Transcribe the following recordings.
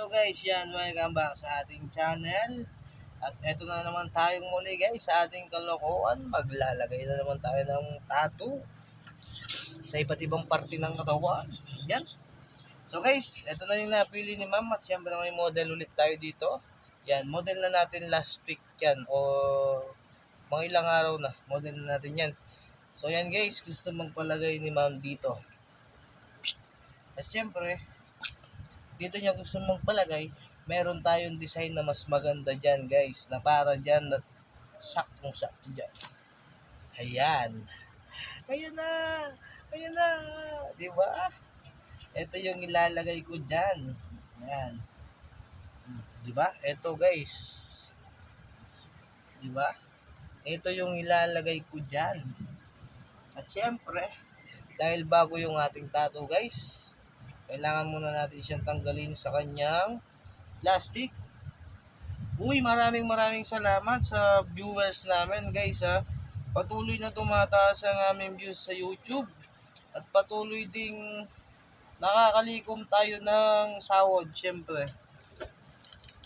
So guys, yan, welcome back sa ating channel. At eto na naman tayong muli guys sa ating kalokohan. Maglalagay na naman tayo ng tattoo sa iba't ibang parte ng katawan. Yan. So guys, eto na yung napili ni ma'am at syempre may model ulit tayo dito. Yan, model na natin last week yan o mga ilang araw na. Model na natin yan. So yan guys, gusto magpalagay ni ma'am dito. At syempre, dito niya gusto magpalagay, meron tayong design na mas maganda dyan guys, na para dyan, na saktong-sakto dyan. Ayan. Ayan na. Ayan na. Diba? Ito yung ilalagay ko dyan. Ayan. Diba? Ito guys. Diba? Ito yung ilalagay ko dyan. At syempre, dahil bago yung ating tattoo guys, kailangan muna natin siyang tanggalin sa kanyang plastic. Uy, maraming salamat sa viewers namin guys ha. Patuloy na tumataas ang aming views sa YouTube. At patuloy ding nakakalikom tayo ng sahod syempre.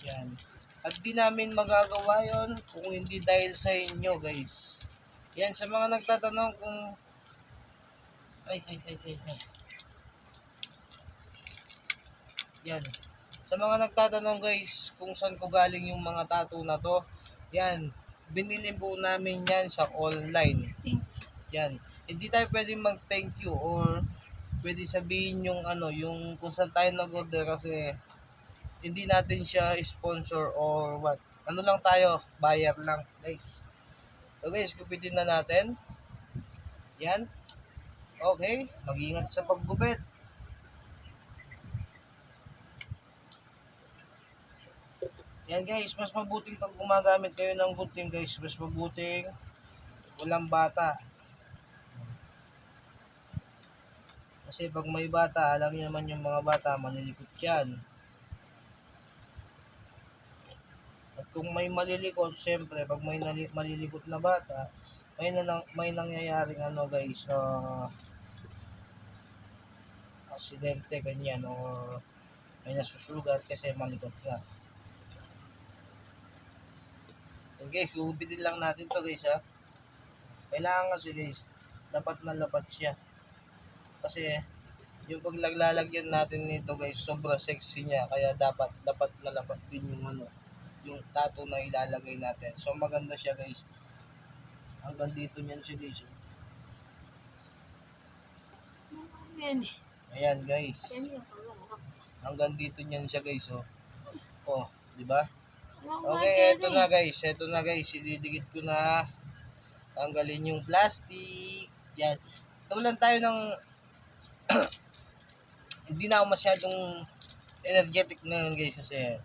Yan. At di namin magagawa yon kung hindi dahil sa inyo guys. Yan, sa mga nagtatanong kung ay. Yan. Sa mga nagtatanong guys kung saan ko galing yung mga tattoo na to, yan, binili po namin yan sa online. Yan. Hindi tayo pwedeng mag thank you or pwede sabihin yung ano, yung kung saan tayo nag-order kasi hindi natin siya sponsor or what. Ano lang tayo, buyer lang guys. So guys, gupitin na natin. Yan. Okay, mag-ingat sa paggupit. Yan guys, mas mabuting pag gumagamit kayo ng gunting guys, mas mabuting walang bata. Kasi pag may bata, alam niyo naman yung mga bata, malilikot yan. At kung may malilikot, syempre, pag may malilikot na bata, may nangyayaring ano guys, aksidente, ganyan, or may nasusugat kasi malikot nga. And guys, gugupitin lang natin to guys ha. Kailangan kasi guys, dapat na lapat siya. Kasi yung paglalagyan natin nito guys, sobrang sexy niya. Kaya dapat na lapat din yung ano, yung tattoo na ilalagay natin. So maganda siya guys. Hanggang dito niyan siya guys. Ayan guys. Hanggang dito niyan siya guys. Oh, di ba? Okay, ito na guys, ididikit ko na, tanggalin yung plastic, yan. Tulan tayo ng, hindi na ako masyadong energetic na guys kasi,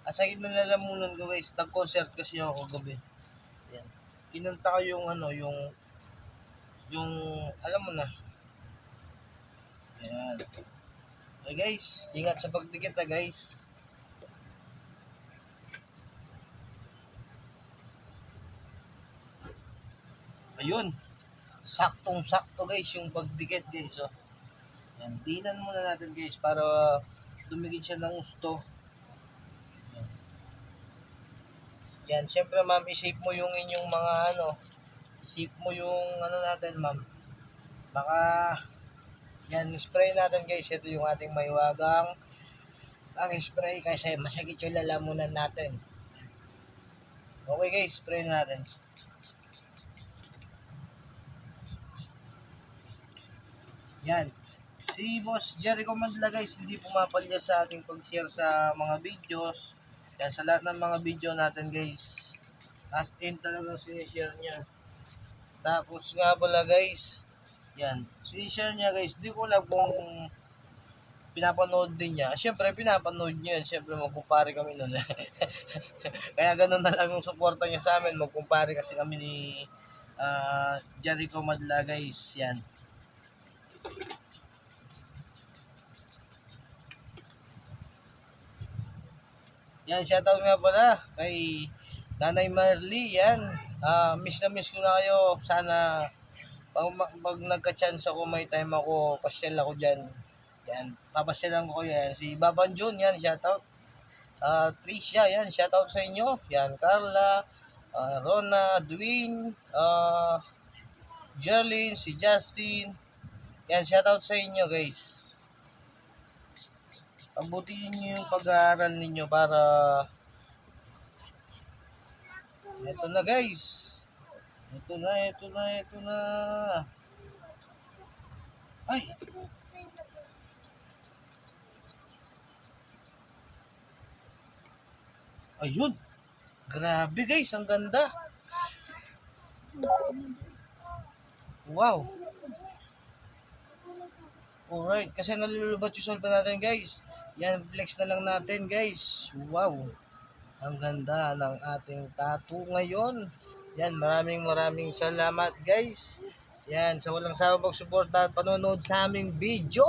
asakit na lalamunan ko guys, nag-concert kasi ako gabi. Yan. Kinanta ko yung ano, yung, alam mo na. Yan. Okay guys, ingat sa pagdikit guys. Ayun, saktong-sakto guys yung pagdikit guys. So, yan, dinan muna natin guys para dumikit siya ng gusto. Yan, yan syempre ma'am, i-shape mo yung inyong mga ano, i-shape mo yung ano natin ma'am. Baka, yan, spray natin guys. Ito yung ating maiwagang ang spray kasi masakit yung lalamunan natin. Okay guys, spray natin. Yan. Si Boss Jericho Madla guys, hindi pumapalya sa ating pag-share sa mga videos. Yan, sa lahat ng mga video natin guys, as in talaga sinishare niya. Tapos nga pala guys, yan, sinishare niya guys, di ko alam kung pinapanood din niya. Siyempre, pinapanood niya yan. Siyempre, magkumpare kami nun. Kaya ganun na lang yung suporta niya sa amin. Magkumpare kasi kami ni Jericho Madla guys. Yan. Yan, shoutout nga pala kay Nanay Marley. Yan. Miss na miss ko na kayo. Sana pag nagka-chance ako, may time ako, pasyal ako dyan. Yan, papasyalan ko kayo yan. Si Baban Jun, yan, shoutout. Tricia, yan, shoutout sa inyo. Yan, Carla, Rona, Dwayne, Jerlyn, si Justin. Yan, shoutout sa inyo guys. Pabutihin nyo yung pag-aaral ninyo para ito na guys. Ito na. Ay, ayun. Grabe guys, ang ganda. Wow. Alright, kasi nalulubat yung solve natin guys. Yan, flex na lang natin guys. Wow. Ang ganda ng ating tattoo ngayon. Yan, maraming salamat guys. Yan, sa walang sawa pagsuporta at panonood sa aming video.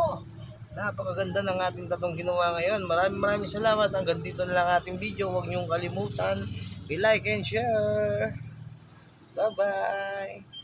Napakaganda ng ating tatong ginawa ngayon. Maraming salamat. Hanggang dito na lang ating video. Huwag niyong kalimutan i-like and share. Bye-bye.